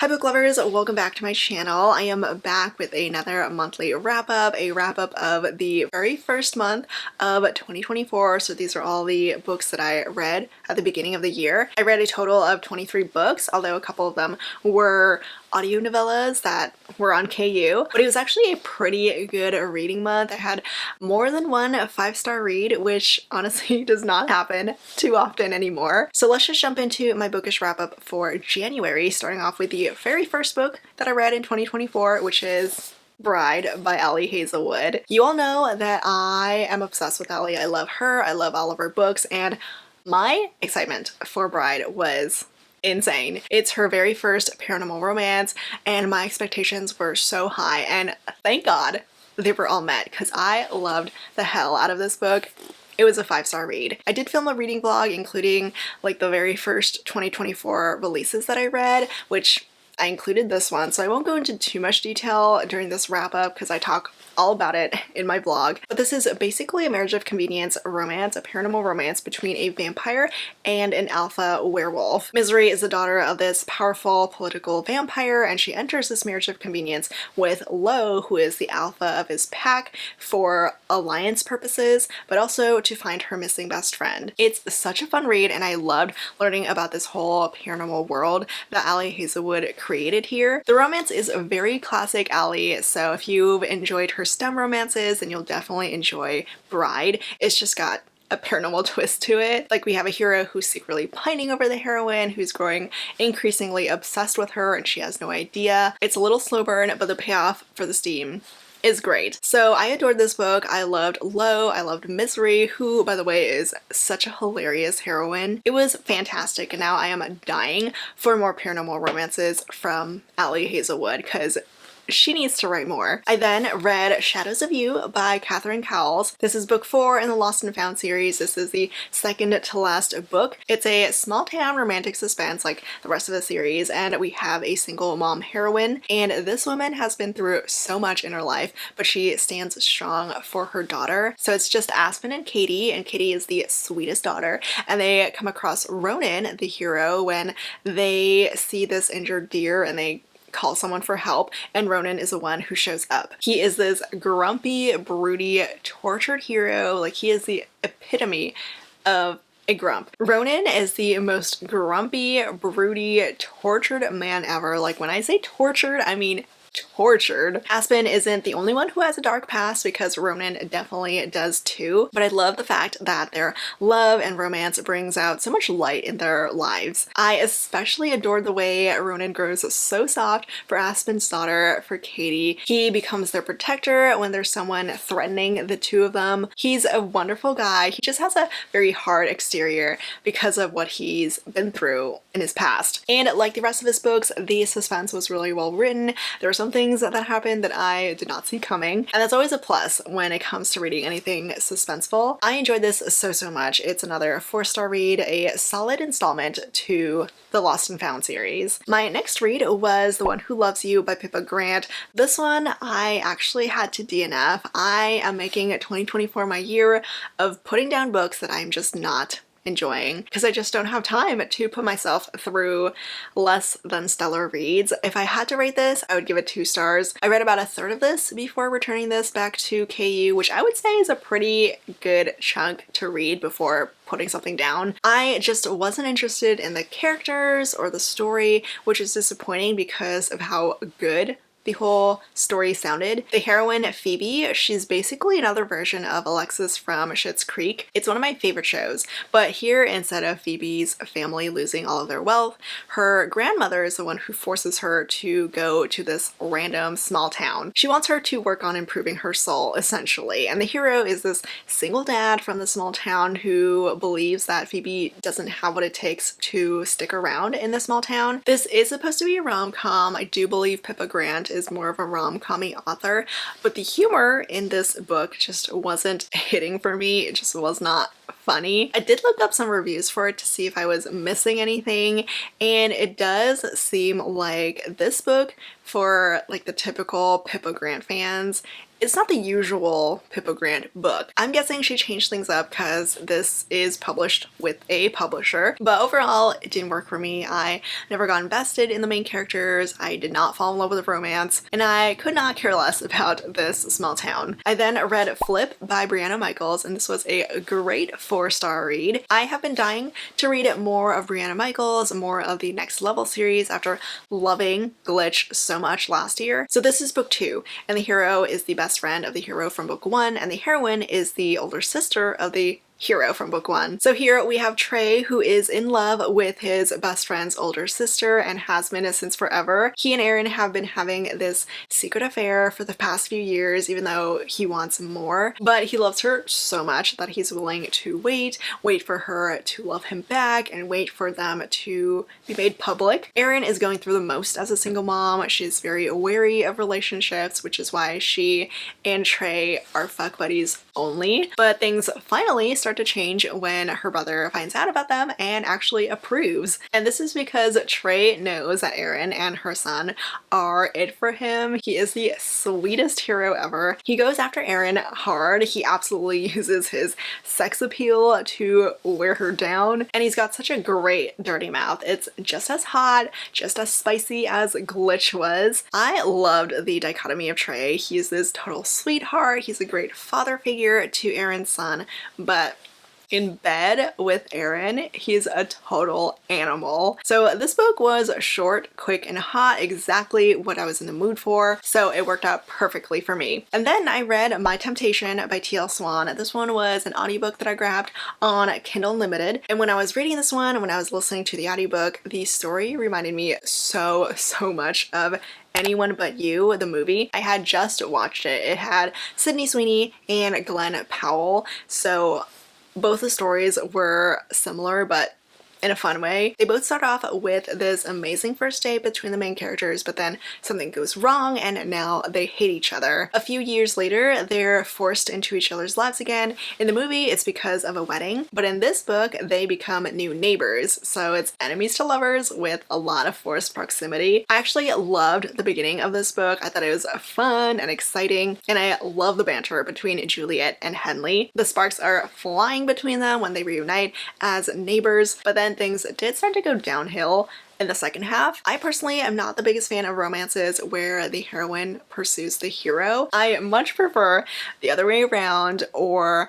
Hi book lovers, welcome back to my channel. I am back with another monthly wrap-up, a wrap-up of the very first month of 2024. So these are all the books that I read at the beginning of the year. I read a total of 23 books, although a couple of them were audio novellas that were on KU, but it was actually a pretty good reading month. I had more than one 5-star read, which honestly does not happen too often anymore. So let's just jump into my bookish wrap-up for January, starting off with the very first book that I read in 2024, which is Bride by Hazelwood. You all know that I am obsessed with Allie. I love her, I love all of her books, and my excitement for Bride was insane. It's her very first paranormal romance, and my expectations were so high, and thank God they were all met because I loved the hell out of this book. It was a 5-star read. I did film a reading vlog including like the very first 2024 releases that I read, which I included this one, so I won't go into too much detail during this wrap-up because I talk all about it in my blog. But this is basically a marriage of convenience romance, a paranormal romance between a vampire and an alpha werewolf. Misery is the daughter of this powerful political vampire, and she enters this marriage of convenience with Lo, who is the alpha of his pack, for alliance purposes, but also to find her missing best friend. It's such a fun read, and I loved learning about this whole paranormal world that Hazelwood created here. The romance is a very classic Allie, so if you've enjoyed her STEM romances, then you'll definitely enjoy Bride. It's just got a paranormal twist to it. Like, we have a hero who's secretly pining over the heroine, who's growing increasingly obsessed with her, and she has no idea. It's a little slow burn, but the payoff for the steam is great. So I adored this book. I loved Lo, I loved Misery, who by the way is such a hilarious heroine. It was fantastic, and now I am dying for more paranormal romances from Hazelwood because she needs to write more. I then read Shadows of You by Cowles. This is book 4 in the Lost and Found series. This is the second to last book. It's a small town romantic suspense like the rest of the series, and we have a single mom heroine, and this woman has been through so much in her life, but she stands strong for her daughter. So it's just Aspen and Katie is the sweetest daughter, and they come across Ronan, the hero, when they see this injured deer and they call someone for help, and Ronan is the one who shows up. He is this grumpy, broody, tortured hero. Like, he is the epitome of a grump. Ronan is the most grumpy, broody, tortured man ever. Like, when I say tortured, I mean tortured. Aspen isn't the only one who has a dark past, because Ronan definitely does too, but I love the fact that their love and romance brings out so much light in their lives. I especially adored the way Ronan grows so soft for Aspen's daughter, for Katie. He becomes their protector when there's someone threatening the two of them. He's a wonderful guy. He just has a very hard exterior because of what he's been through in his past. And like the rest of his books, the suspense was really well written. There were some things that happened that I did not see coming, and that's always a plus when it comes to reading anything suspenseful. I enjoyed this so much. It's another 4-star read, a solid installment to the Lost and Found series. My next read was The One Who Loves You by Pippa Grant. This one I actually had to DNF. I am making 2024 my year of putting down books that I'm just not enjoying because I just don't have time to put myself through less than stellar reads. If I had to rate this, I would give it 2 stars. I read about a third of this before returning this back to KU, which I would say is a pretty good chunk to read before putting something down. I just wasn't interested in the characters or the story, which is disappointing because of how good the whole story sounded. The heroine, Phoebe, she's basically another version of Alexis from Schitt's Creek. It's one of my favorite shows, but here, instead of Phoebe's family losing all of their wealth, her grandmother is the one who forces her to go to this random small town. She wants her to work on improving her soul, essentially, and the hero is this single dad from the small town who believes that Phoebe doesn't have what it takes to stick around in the small town. This is supposed to be a rom-com. I do believe Pippa Grant is more of a rom-com-y author, but the humor in this book just wasn't hitting for me. It just was not funny. I did look up some reviews for it to see if I was missing anything, and it does seem like this book, for like the typical Pippa Grant fans, it's not the usual Pippa Grant book. I'm guessing she changed things up because this is published with a publisher, but overall it didn't work for me. I never got invested in the main characters, I did not fall in love with romance, and I could not care less about this small town. I then read Flip by Brianna Michaels, and this was a great 4-star read. I have been dying to read more of Brianna Michaels, more of the Next Level series after loving Glitch so much last year. So this is book 2, and the hero is the best friend of the hero from book 1, and the heroine is the older sister of the hero from book 1. So here we have Trey, who is in love with his best friend's older sister and has been since forever. He and Aaron have been having this secret affair for the past few years, even though he wants more, but he loves her so much that he's willing to wait for her to love him back, and wait for them to be made public. Aaron is going through the most as a single mom. She's very wary of relationships, which is why she and Trey are fuck buddies only, but things finally start to change when her brother finds out about them and actually approves. And this is because Trey knows that Aaron and her son are it for him. He is the sweetest hero ever. He goes after Aaron hard. He absolutely uses his sex appeal to wear her down, and he's got such a great dirty mouth. It's just as hot, just as spicy as Glitch was. I loved the dichotomy of Trey. He's this total sweetheart. He's a great father figure to Aaron's son, but in bed with Aaron, he's a total animal. So this book was short, quick, and hot, exactly what I was in the mood for, so it worked out perfectly for me. And then I read My Temptation by T.L. Swan. This one was an audiobook that I grabbed on Kindle Unlimited, and when I was reading this one, when I was listening to the audiobook, the story reminded me so much of Anyone But You, the movie. I had just watched it. It had Sydney Sweeney and Glenn Powell, so both the stories were similar, but in a fun way. They both start off with this amazing first date between the main characters, but then something goes wrong and now they hate each other. A few years later, they're forced into each other's lives again. In the movie, it's because of a wedding, but in this book, they become new neighbors, so it's enemies to lovers with a lot of forced proximity. I actually loved the beginning of this book. I thought it was fun and exciting, and I love the banter between Juliet and Henley. The sparks are flying between them when they reunite as neighbors, but then things did start to go downhill in the second half. I personally am not the biggest fan of romances where the heroine pursues the hero. I much prefer the other way around, or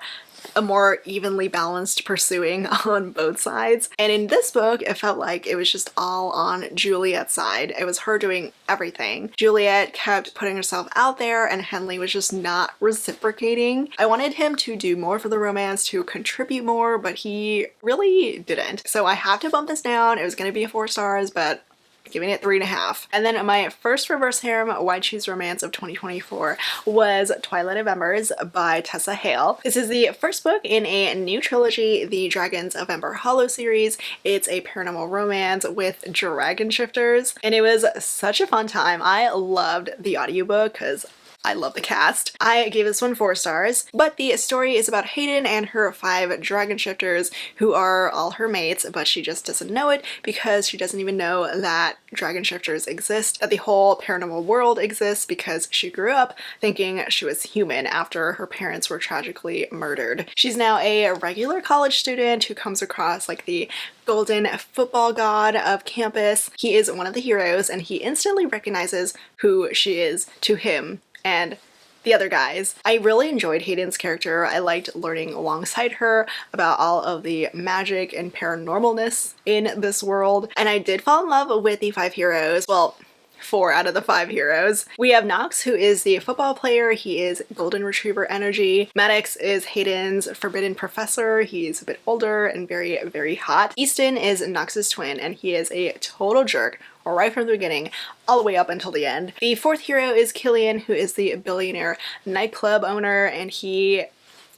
a more evenly balanced pursuing on both sides. And in this book, it felt like it was just all on Juliet's side. It was her doing everything. Juliet kept putting herself out there and Henley was just not reciprocating. I wanted him to do more for the romance, to contribute more, but he really didn't. So I have to bump this down. It was going to be a 4 stars, but giving it 3.5. And then my first reverse harem Why Choose Romance of 2024 was Twilight of Embers by Tessa Hale. This is the first book in a new trilogy, the Dragons of Ember Hollow series. It's a paranormal romance with dragon shifters, and it was such a fun time. I loved the audiobook because I love the cast. I gave this one 4 stars, but the story is about Hayden and her 5 dragon shifters who are all her mates, but she just doesn't know it because she doesn't even know that dragon shifters exist, that the whole paranormal world exists, because she grew up thinking she was human after her parents were tragically murdered. She's now a regular college student who comes across like the golden football god of campus. He is one of the heroes and he instantly recognizes who she is to him and the other guys. I really enjoyed Hayden's character. I liked learning alongside her about all of the magic and paranormalness in this world, and I did fall in love with the 5 heroes. Well, 4 out of the 5 heroes. We have Knox, who is the football player. He is golden retriever energy. Maddox is Hayden's forbidden professor. He's a bit older and very hot. Easton is Knox's twin, and he is a total jerk right from the beginning all the way up until the end. The 4th hero is Killian, who is the billionaire nightclub owner, and he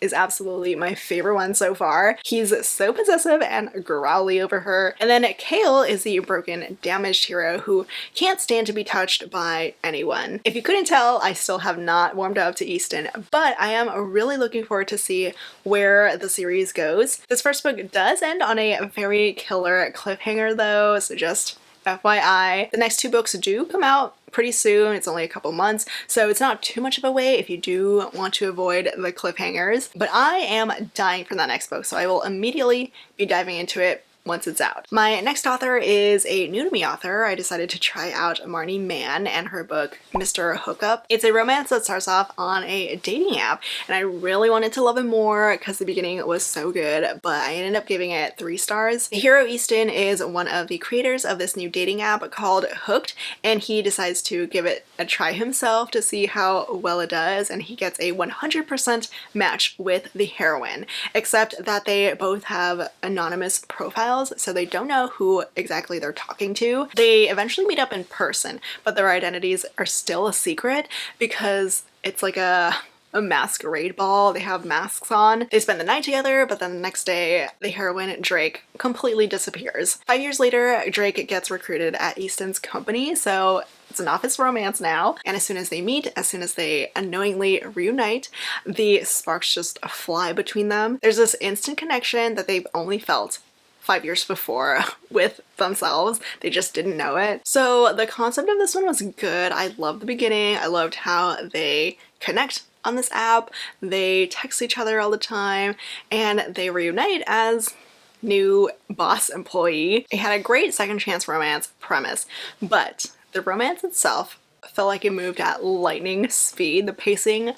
is absolutely my favorite one so far. He's so possessive and growly over her. And then Cale is the broken, damaged hero who can't stand to be touched by anyone. If you couldn't tell, I still have not warmed up to Easton, but I am really looking forward to see where the series goes. This first book does end on a very killer cliffhanger though, so just FYI. The next two books do come out pretty soon. It's only a couple months, so it's not too much of a wait if you do want to avoid the cliffhangers. But I am dying for that next book, so I will immediately be diving into it once it's out. My next author is a new to me author. I decided to try out Marnie Mann and her book Mr. Hookup. It's a romance that starts off on a dating app, and I really wanted to love it more because the beginning was so good, but I ended up giving it 3 stars. The hero Easton is one of the creators of this new dating app called Hooked, and he decides to give it a try himself to see how well it does, and he gets a 100% match with the heroine, except that they both have anonymous profiles, so they don't know who exactly they're talking to. They eventually meet up in person, but their identities are still a secret because it's like a masquerade ball. They have masks on. They spend the night together, but then the next day, the heroine, Drake, completely disappears. 5 years later, Drake gets recruited at Easton's company, so it's an office romance now. And as soon as they meet, as soon as they unknowingly reunite, the sparks just fly between them. There's this instant connection that they've only felt 5 years before with themselves. They just didn't know it. So the concept of this one was good. I loved the beginning. I loved how they connect on this app. They text each other all the time, and they reunite as new boss employee. It had a great second chance romance premise, but the romance itself felt like it moved at lightning speed. The pacing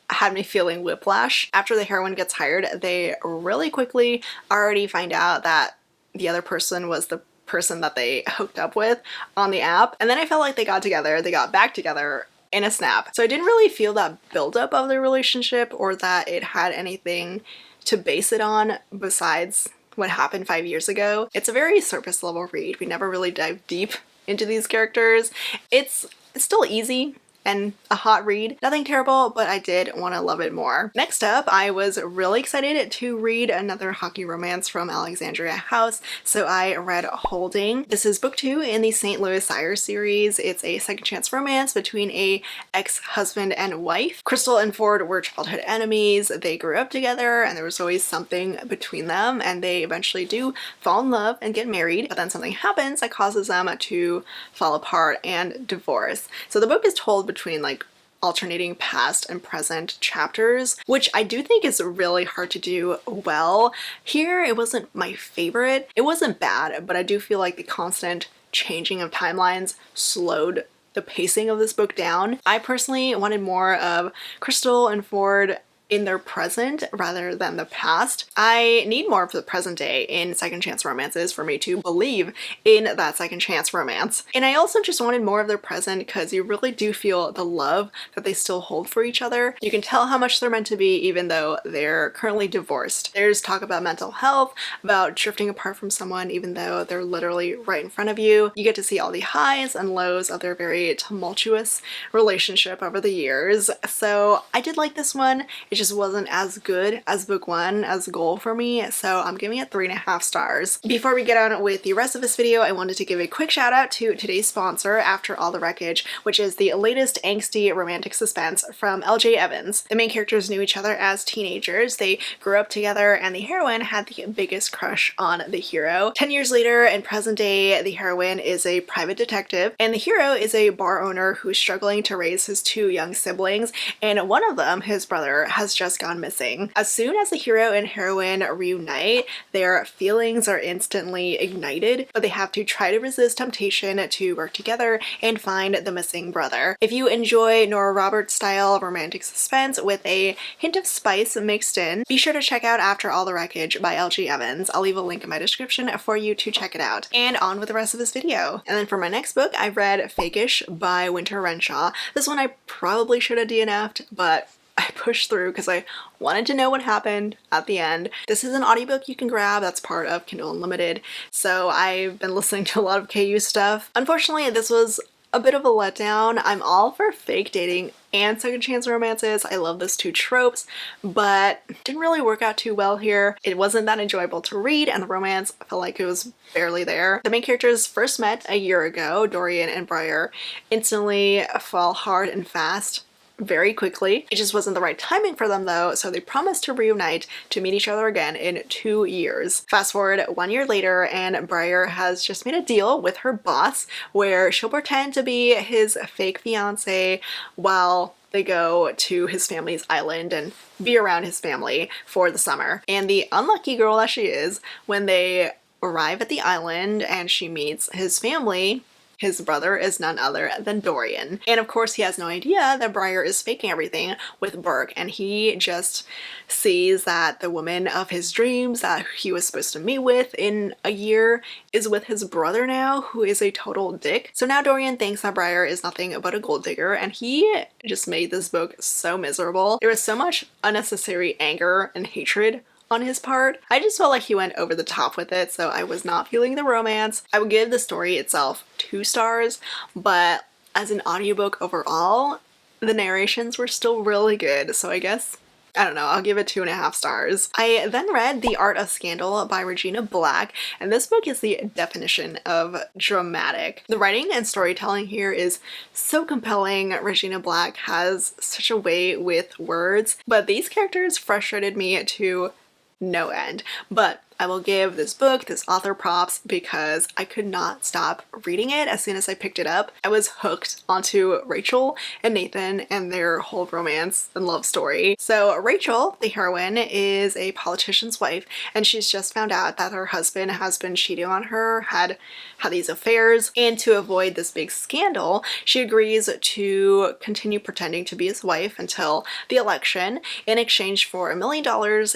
had me feeling whiplash. After the heroine gets hired, they really quickly already find out that the other person was the person that they hooked up with on the app. And then I felt like they got together, they got back together in a snap. So I didn't really feel that buildup of their relationship or that it had anything to base it on besides what happened 5 years ago. It's a very surface level read. We never really dive deep into these characters. It's still easy and a hot read. Nothing terrible, but I did want to love it more. Next up, I was really excited to read another hockey romance from Alexandria House, so I read Holding. This is book 2 in the St. Louis Sire series. It's a second chance romance between a ex-husband and wife. Crystal and Ford were childhood enemies. They grew up together and there was always something between them, and they eventually do fall in love and get married, but then something happens that causes them to fall apart and divorce. So the book is told between like alternating past and present chapters, which I do think is really hard to do well. Here, it wasn't my favorite. It wasn't bad, but I do feel like the constant changing of timelines slowed the pacing of this book down. I personally wanted more of Crystal and Ford in their present rather than the past. I need more of the present day in second chance romances for me to believe in that second chance romance. And I also just wanted more of their present because you really do feel the love that they still hold for each other. You can tell how much they're meant to be even though they're currently divorced. There's talk about mental health, about drifting apart from someone even though they're literally right in front of you. You get to see all the highs and lows of their very tumultuous relationship over the years. So I did like this one. It just wasn't as good as book 1 as a goal for me, so I'm giving it 3.5 stars. Before we get on with the rest of this video, I wanted to give a quick shout out to today's sponsor, After All the Wreckage, which is the latest angsty romantic suspense from LJ Evans. The main characters knew each other as teenagers, they grew up together, and the heroine had the biggest crush on the hero. 10 years later, in present day, the heroine is a private detective, and the hero is a bar owner who's struggling to raise his 2 young siblings, and one of them, his brother, has just gone missing. As soon as the hero and heroine reunite, their feelings are instantly ignited, but they have to try to resist temptation to work together and find the missing brother. If you enjoy Nora Roberts style romantic suspense with a hint of spice mixed in, be sure to check out After All the Wreckage by LG Evans. I'll leave a link in my description for you to check it out. And on with the rest of this video. And then for my next book, I read Fakeish by Winter Renshaw. This one I probably should have DNF'd, but I pushed through because I wanted to know what happened at the end. This is an audiobook you can grab that's part of Kindle Unlimited, so I've been listening to a lot of KU stuff. Unfortunately, this was a bit of a letdown. I'm all for fake dating and second chance romances. I love those 2 tropes, but didn't really work out too well here. It wasn't that enjoyable to read, and the romance felt like it was barely there. The main characters first met a year ago, Dorian and Briar, instantly fall hard and fast. very quickly. It just wasn't the right timing for them though, so they promised to reunite to meet each other again in 2 years. Fast forward 1 year later, and Briar has just made a deal with her boss where she'll pretend to be his fake fiance while they go to his family's island and be around his family for the summer. And the unlucky girl that she is, when they arrive at the island and she meets his family, his brother is none other than Dorian. And of course he has no idea that Briar is faking everything with Burke, and he just sees that the woman of his dreams that he was supposed to meet with in a year is with his brother now, who is a total dick. So now Dorian thinks that Briar is nothing but a gold digger, and he just made this book so miserable. There was so much unnecessary anger and hatred on his part. I just felt like he went over the top with it, so I was not feeling the romance. I would give the story itself 2 stars, but as an audiobook overall, the narrations were still really good, so I guess, I don't know, I'll give it 2.5 stars. I then read The Art of Scandal by Regina Black, and this book is the definition of dramatic. The writing and storytelling here is so compelling. Regina Black has such a way with words, but these characters frustrated me to no end. But I will give this book, this author, props because I could not stop reading it as soon as I picked it up. I was hooked onto Rachel and Nathan and their whole romance and love story. So Rachel, the heroine, is a politician's wife, and she's just found out that her husband has been cheating on her, had these affairs, and to avoid this big scandal, she agrees to continue pretending to be his wife until the election in exchange for $1 million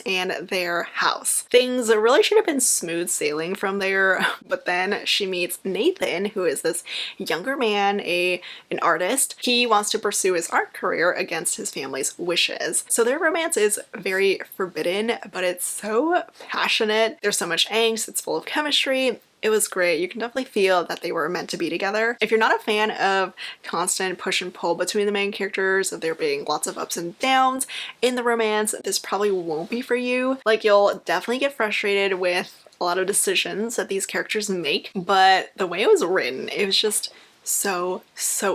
and their house. Things really should have been smooth sailing from there, but then she meets Nathan, who is this younger man, an artist. He wants to pursue his art career against his family's wishes. So their romance is very forbidden, but it's so passionate. There's so much angst, it's full of chemistry. It was great. You can definitely feel that they were meant to be together. If you're not a fan of constant push and pull between the main characters, of there being lots of ups and downs in the romance, this probably won't be for you. Like, you'll definitely get frustrated with a lot of decisions that these characters make, but the way it was written, it was just so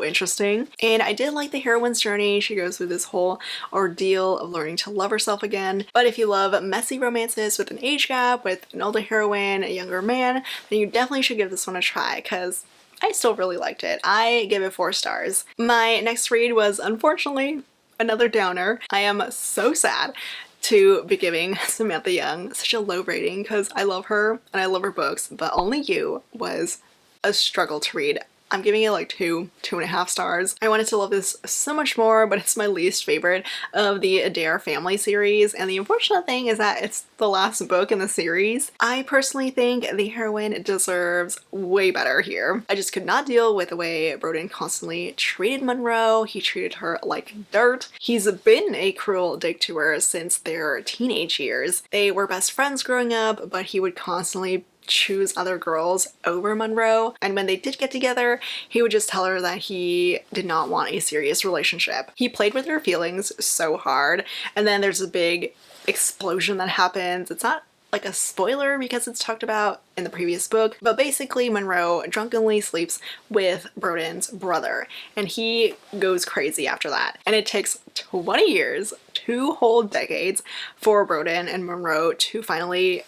interesting. And I did like the heroine's journey. She goes through this whole ordeal of learning to love herself again. But if you love messy romances with an age gap, with an older heroine, a younger man, then you definitely should give this one a try, because I still really liked it. I give it 4 stars. My next read was unfortunately another downer. I am so sad to be giving Samantha Young such a low rating because I love her and I love her books, but Only You was a struggle to read. I'm giving it like 2.5 stars. I wanted to love this so much more, but it's my least favorite of the Adair family series, and the unfortunate thing is that it's the last book in the series. I personally think the heroine deserves way better here. I just could not deal with the way Broden constantly treated Monroe. He treated her like dirt. He's been a cruel dick to her since their teenage years. They were best friends growing up, but he would constantly choose other girls over Monroe, and when they did get together, he would just tell her that he did not want a serious relationship. He played with her feelings so hard, and then there's a big explosion that happens. It's not like a spoiler because it's talked about in the previous book, but basically Monroe drunkenly sleeps with Broden's brother, and he goes crazy after that. And it takes 20 years, 2 whole decades, for Broden and Monroe to finally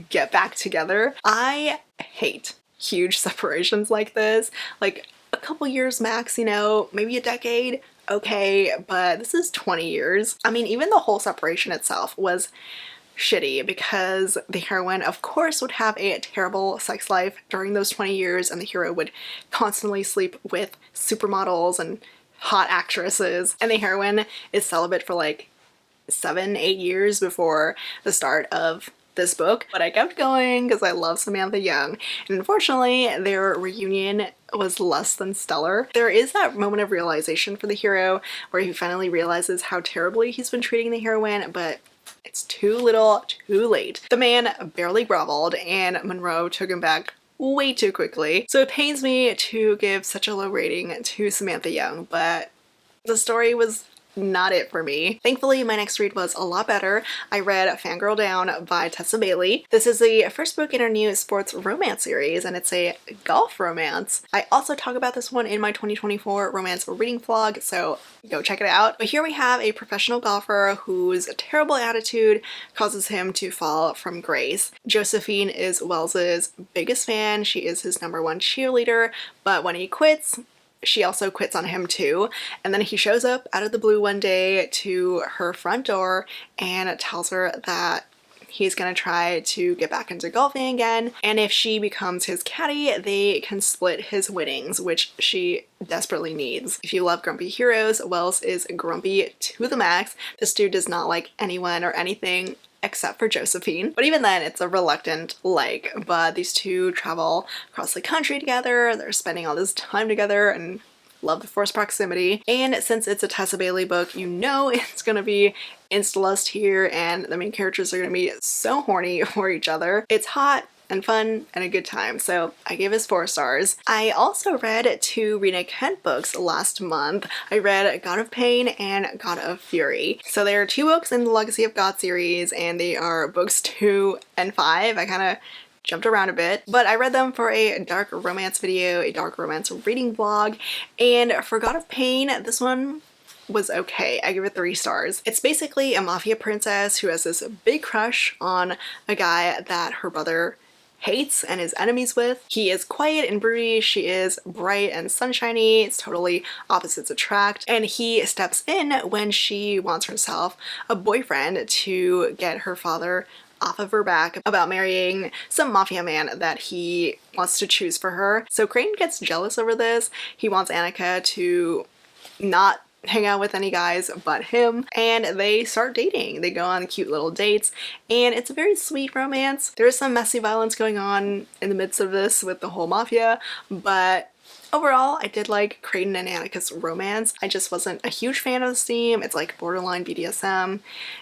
get back together. I hate huge separations like this. Like, a couple years max, you know, maybe a decade, okay, but this is 20 years. I mean, even the whole separation itself was shitty because the heroine, of course, would have a terrible sex life during those 20 years, and the hero would constantly sleep with supermodels and hot actresses, and the heroine is celibate for like 7-8 years before the start of this book. But I kept going because I love Samantha Young, and unfortunately their reunion was less than stellar. There is that moment of realization for the hero where he finally realizes how terribly he's been treating the heroine, but it's too little, too late. The man barely groveled, and Monroe took him back way too quickly. So it pains me to give such a low rating to Samantha Young, but the story was not it for me. Thankfully, my next read was a lot better. I read Fangirl Down by Tessa. This is the first book in our new sports romance series, and it's a golf romance. I also talk about this one in my 2024 romance reading vlog, so go check it out. But here we have a professional golfer whose terrible attitude causes him to fall from grace. Josephine is Wells's biggest fan. She is his #1 cheerleader, but when he quits, she also quits on him too. And then he shows up out of the blue one day to her front door and tells her that he's gonna try to get back into golfing again, and if she becomes his caddy, they can split his winnings, which she desperately needs. If you love grumpy heroes, Wells is grumpy to the max. This dude does not like anyone or anything except for Josephine. But even then, it's a reluctant like. But these two travel across the country together, they're spending all this time together, and love the forced proximity. And since it's a Tessa Bailey book, you know it's gonna be insta-lust here, and the main characters are gonna be so horny for each other. It's hot and fun and a good time, so I gave this 4 stars. I also read 2 Rina Kent books last month. I read God of Pain and God of Fury. So there are 2 books in the Legacy of God series, and they are books 2 and 5. I kind of jumped around a bit, but I read them for a dark romance video, a dark romance reading vlog, and for God of Pain, this one was okay. I give it 3 stars. It's basically a mafia princess who has this big crush on a guy that her brother hates and is enemies with. He is quiet and broody, she is bright and sunshiny, it's totally opposites attract, and he steps in when she wants herself a boyfriend to get her father off of her back about marrying some mafia man that he wants to choose for her. So Crane gets jealous over this. He wants Annika to not hang out with any guys but him, and they start dating. They go on cute little dates, and it's a very sweet romance. There is some messy violence going on in the midst of this with the whole mafia, but overall, I did like Creighton and Annika's romance. I just wasn't a huge fan of the theme. It's like borderline BDSM,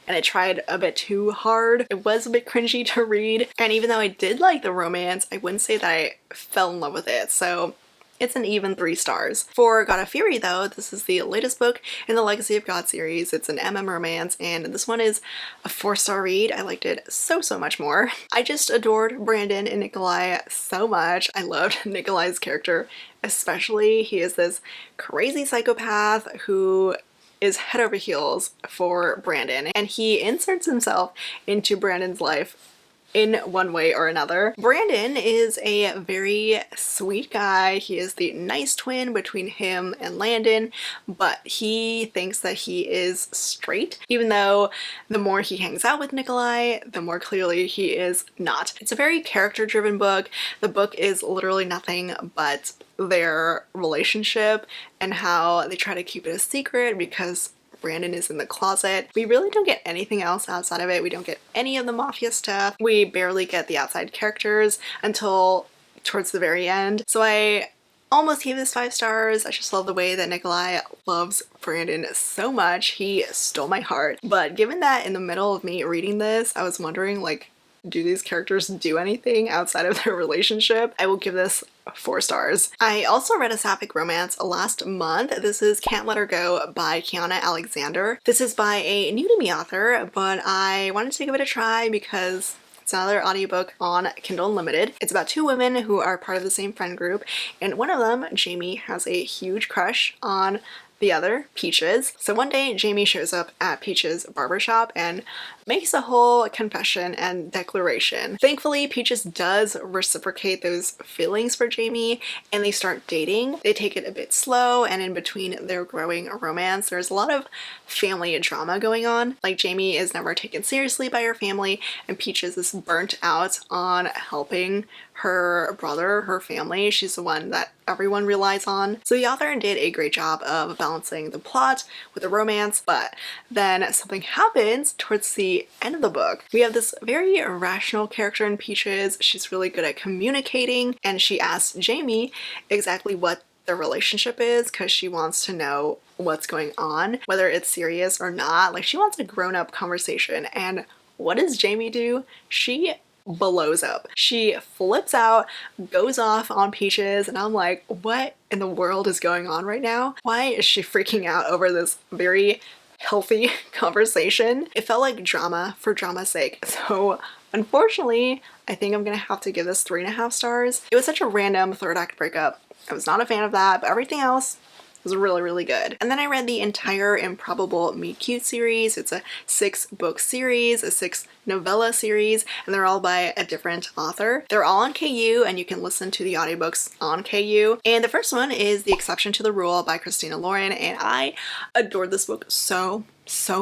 and it tried a bit too hard. It was a bit cringy to read, and even though I did like the romance, I wouldn't say that I fell in love with it, so it's an even 3 stars. For God of Fury though, this is the latest book in the Legacy of God series. It's an MM romance, and this one is a 4-star read. I liked it so much more. I just adored Brandon and Nikolai so much. I loved Nikolai's character especially. He is this crazy psychopath who is head over heels for Brandon, and he inserts himself into Brandon's life in one way or another. Brandon is a very sweet guy. He is the nice twin between him and Landon, but he thinks that he is straight, even though the more he hangs out with Nikolai, the more clearly he is not. It's a very character-driven book. The book is literally nothing but their relationship and how they try to keep it a secret because Brandon is in the closet. We really don't get anything else outside of it. We don't get any of the mafia stuff. We barely get the outside characters until towards the very end. So I almost gave this 5 stars. I just love the way that Nikolai loves Brandon so much. He stole my heart. But given that in the middle of me reading this, I was wondering, like, do these characters do anything outside of their relationship? I will give this 4 stars. I also read a sapphic romance last month. This is Can't Let Her Go by Kiana Alexander. This is by a new to me author, but I wanted to give it a try because it's another audiobook on Kindle Unlimited. It's about 2 women who are part of the same friend group, and one of them, Jamie, has a huge crush on the other, Peaches. So one day Jamie shows up at Peaches' barbershop and makes a whole confession and declaration. Thankfully, Peaches does reciprocate those feelings for Jamie, and they start dating. They take it a bit slow, and in between their growing romance, there's a lot of family drama going on. Like, Jamie is never taken seriously by her family, and Peaches is burnt out on helping her brother, her family. She's the one that everyone relies on. So the author did a great job of balancing the plot with the romance, but then something happens towards the end of the book. We have this very irrational character in Peaches. She's really good at communicating, and she asks Jamie exactly what their relationship is because she wants to know what's going on, whether it's serious or not. Like, she wants a grown-up conversation, and what does Jamie do? She blows up. She flips out, goes off on Peaches, and I'm like, what in the world is going on right now? Why is she freaking out over this very healthy conversation? It felt like drama for drama's sake. So unfortunately, I think I'm gonna have to give this 3.5 stars. It was such a random third act breakup. I was not a fan of that, but everything else was really, really good. And then I read the entire Improbable Meet Cute series. It's a 6-book series, a 6-novella series, and they're all by a different author. They're all on KU, and you can listen to the audiobooks on KU. And the first one is The Exception to the Rule by Christina, and I adored this book so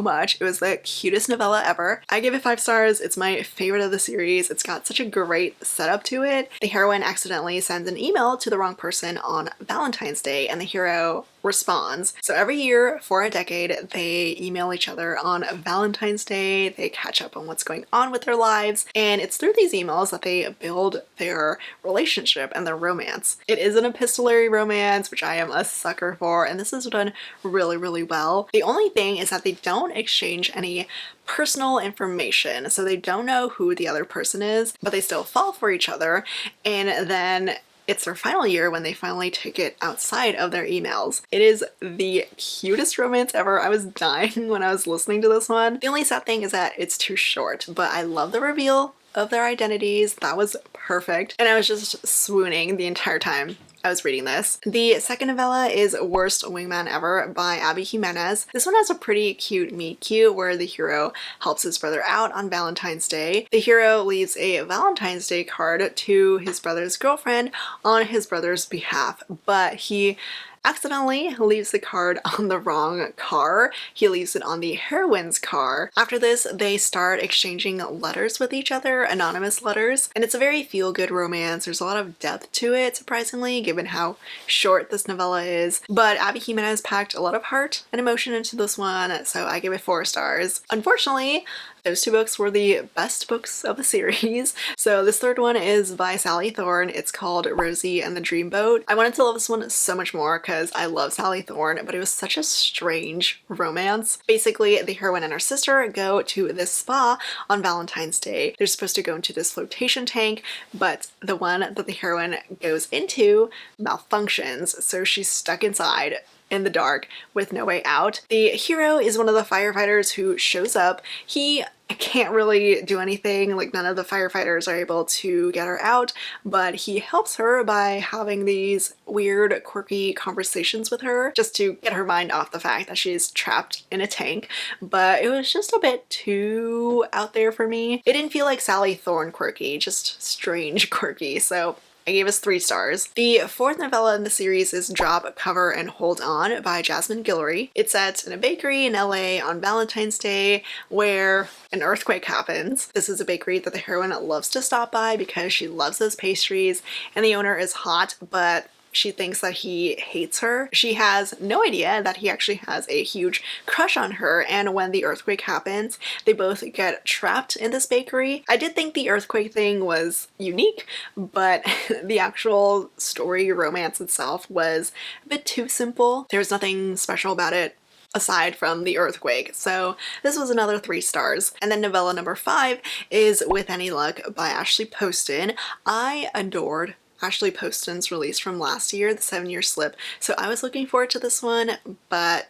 much. It was the cutest novella ever. I give it 5 stars. It's my favorite of the series. It's got such a great setup to it. The heroine accidentally sends an email to the wrong person on Valentine's Day, and the hero responds. So every year for a decade, they email each other on Valentine's Day. They catch up on what's going on with their lives, and it's through these emails that they build their relationship and their romance. It is an epistolary romance, which I am a sucker for, and this is done really, really well. The only thing is that they don't exchange any personal information, so they don't know who the other person is, but they still fall for each other, and then it's their final year when they finally take it outside of their emails. It is the cutest romance ever. I was dying when I was listening to this one. The only sad thing is that it's too short, but I love the reveal of their identities. That was perfect, and I was just swooning the entire time I was reading this. The second novella is Worst Wingman Ever by Abby Jimenez. This one has a pretty cute meet cute where the hero helps his brother out on Valentine's Day. The hero leaves a Valentine's Day card to his brother's girlfriend on his brother's behalf, but he accidentally leaves the card on the wrong car. He leaves it on the heroine's car. After this, they start exchanging letters with each other, anonymous letters, and it's a very feel-good romance. There's a lot of depth to it, surprisingly, given how short this novella is. But Abby Jimenez packed a lot of heart and emotion into this one, so I give it 4 stars. Unfortunately, those 2 books were the best books of the series. So this third one is by Sally Thorne. It's called Rosie and the Dreamboat. I wanted to love this one so much more because I love Sally Thorne, but it was such a strange romance. Basically, the heroine and her sister go to this spa on Valentine's Day. They're supposed to go into this flotation tank, but the one that the heroine goes into malfunctions, so she's stuck inside in the dark with no way out. The hero is one of the firefighters who shows up. He can't really do anything, like none of the firefighters are able to get her out, but he helps her by having these weird, quirky conversations with her just to get her mind off the fact that she's trapped in a tank. But it was just a bit too out there for me. It didn't feel like Sally Thorne quirky, just strange quirky, so I gave us 3 stars. The fourth novella in the series is Drop, Cover, and Hold On by Jasmine Guillory. It's set in a bakery in LA on Valentine's Day where an earthquake happens. This is a bakery that the heroine loves to stop by because she loves those pastries, and the owner is hot, but she thinks that he hates her. She has no idea that he actually has a huge crush on her, and when the earthquake happens, they both get trapped in this bakery. I did think the earthquake thing was unique, but the actual story romance itself was a bit too simple. There's nothing special about it aside from the earthquake, so this was another 3 stars. And then novella number 5 is With Any Luck by Ashley Poston. I adored Ashley Poston's release from last year, The 7-Year Slip, so I was looking forward to this one, but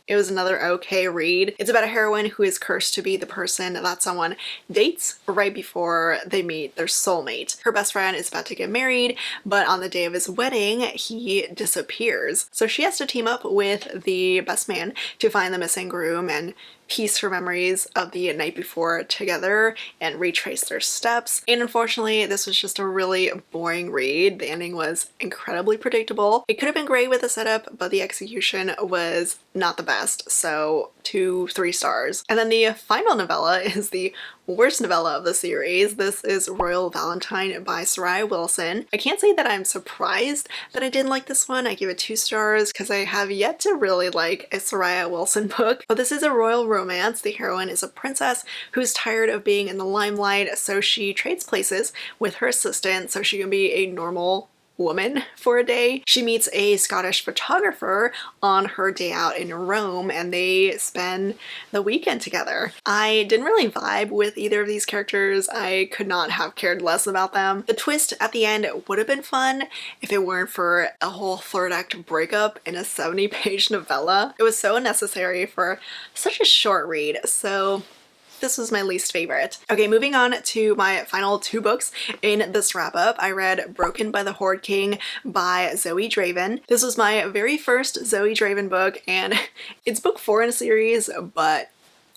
it was another okay read. It's about a heroine who is cursed to be the person that someone dates right before they meet their soulmate. Her best friend is about to get married, but on the day of his wedding, he disappears. So she has to team up with the best man to find the missing groom and piece her memories of the night before together and retrace their steps. And unfortunately, this was just a really boring read. The ending was incredibly predictable. It could have been great with the setup, but the execution was not the best, so 2-3 stars. And then the final novella is the worst novella of the series. This is Royal Valentine by Soraya Wilson. I can't say that I'm surprised that I didn't like this one. I give it 2 stars because I have yet to really like a Soraya Wilson book. But this is a royal romance. The heroine is a princess who's tired of being in the limelight, so she trades places with her assistant so she can be a normal woman for a day. She meets a Scottish photographer on her day out in Rome and they spend the weekend together. I didn't really vibe with either of these characters. I could not have cared less about them. The twist at the end would have been fun if it weren't for a whole third act breakup in a 70-page novella. It was so unnecessary for such a short read, so this was my least favorite. Okay, moving on to my final 2 books in this wrap-up. I read Broken by the Horde King by Zoe Draven. This was my very first Zoe Draven book, and it's book 4 in a series, but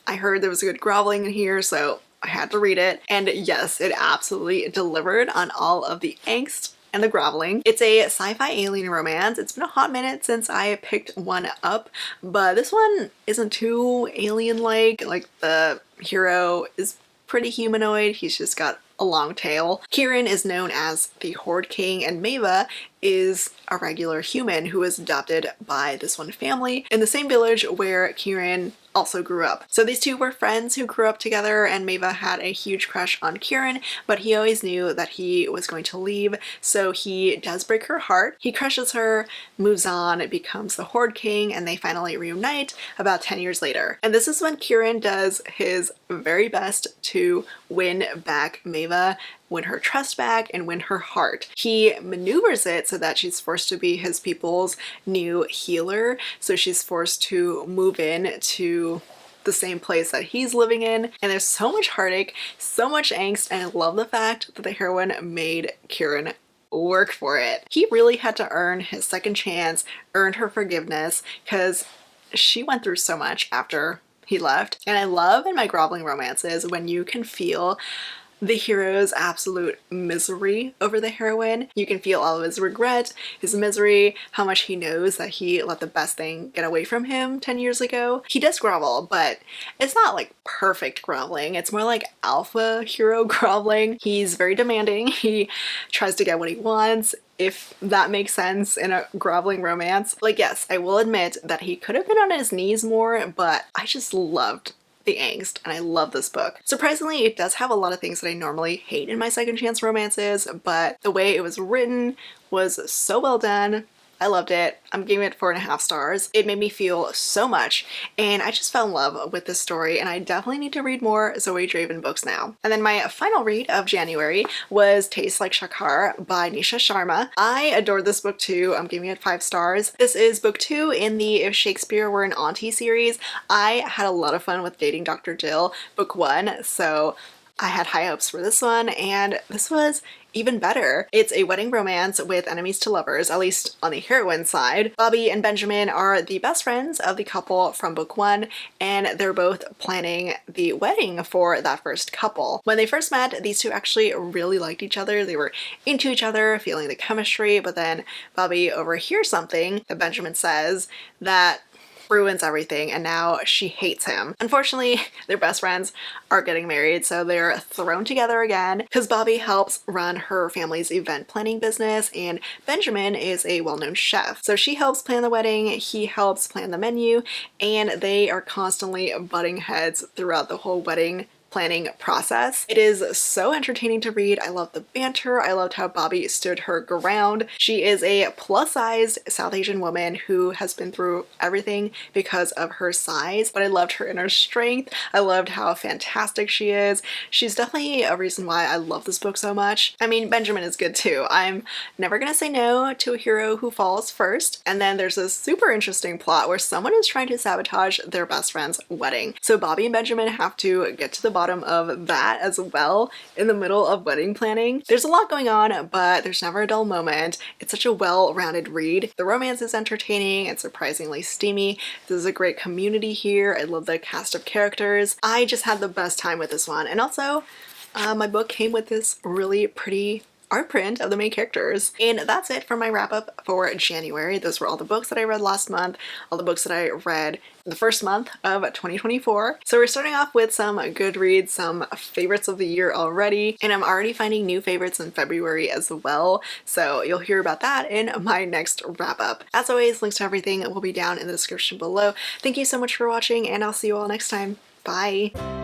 I heard there was a good groveling in here, so I had to read it. And yes, it absolutely delivered on all of the angst and the groveling. It's a sci-fi alien romance. It's been a hot minute since I picked one up, but this one isn't too alien-like. Like, the hero is pretty humanoid. He's just got a long tail. Kieran is known as the Horde King, and Maeva is a regular human who was adopted by this one family in the same village where Kieran also grew up. So these two were friends who grew up together, and Maeva had a huge crush on Kieran, but he always knew that he was going to leave, so he does break her heart. He crushes her, moves on, becomes the Horde King, and they finally reunite about 10 years later. And this is when Kieran does his very best to win back Maeva, win her trust back, and win her heart. He maneuvers it so that she's forced to be his people's new healer, so she's forced to move in to the same place that he's living in, and there's so much heartache, so much angst, and I love the fact that the heroine made Kieran work for it. He really had to earn his second chance, earn her forgiveness, because she went through so much after he left. And I love in my groveling romances when you can feel the hero's absolute misery over the heroine. You can feel all of his regret, his misery, how much he knows that he let the best thing get away from him 10 years ago. He does grovel, but it's not like perfect groveling. It's more like alpha hero groveling. He's very demanding. He tries to get what he wants, if that makes sense in a groveling romance. Like, yes, I will admit that he could have been on his knees more, but I just loved the angst, and I love this book. Surprisingly, it does have a lot of things that I normally hate in my second chance romances, but the way it was written was so well done. I loved it. I'm giving it 4.5 stars. It made me feel so much, and I just fell in love with this story, and I definitely need to read more Zoe Draven books now. And then my final read of January was Taste Like Shakar by Nisha Sharma. I adored this book too. I'm giving it 5 stars. This is book 2 in the If Shakespeare Were an Auntie series. I had a lot of fun with Dating Dr. Jill, book 1, so I had high hopes for this one, and this was even better. It's a wedding romance with enemies to lovers, at least on the heroine's side. Bobby and Benjamin are the best friends of the couple from book 1, and they're both planning the wedding for that first couple. When they first met, these two actually really liked each other. They were into each other, feeling the chemistry, but then Bobby overhears something that Benjamin says that ruins everything, and now she hates him. Unfortunately, their best friends are getting married, so they're thrown together again because Bobby helps run her family's event planning business, and Benjamin is a well-known chef. So she helps plan the wedding, he helps plan the menu, and they are constantly butting heads throughout the whole wedding planning process. It is so entertaining to read. I love the banter. I loved how Bobby stood her ground. She is a plus-sized South Asian woman who has been through everything because of her size, but I loved her inner strength. I loved how fantastic she is. She's definitely a reason why I love this book so much. I mean, Benjamin is good too. I'm never gonna say no to a hero who falls first. And then there's this super interesting plot where someone is trying to sabotage their best friend's wedding. So Bobby and Benjamin have to get to the bottom of that as well in the middle of wedding planning. There's a lot going on, but there's never a dull moment. It's such a well-rounded read. The romance is entertaining and surprisingly steamy. This is a great community here. I love the cast of characters. I just had the best time with this one. And also, my book came with this really pretty art print of the main characters. And that's it for my wrap up for January. Those were all the books that I read last month, all the books that I read the first month of 2024. So we're starting off with some good reads, some favorites of the year already, and I'm already finding new favorites in February as well. So you'll hear about that in my next wrap up. As always, links to everything will be down in the description below. Thank you so much for watching, and I'll see you all next time. Bye!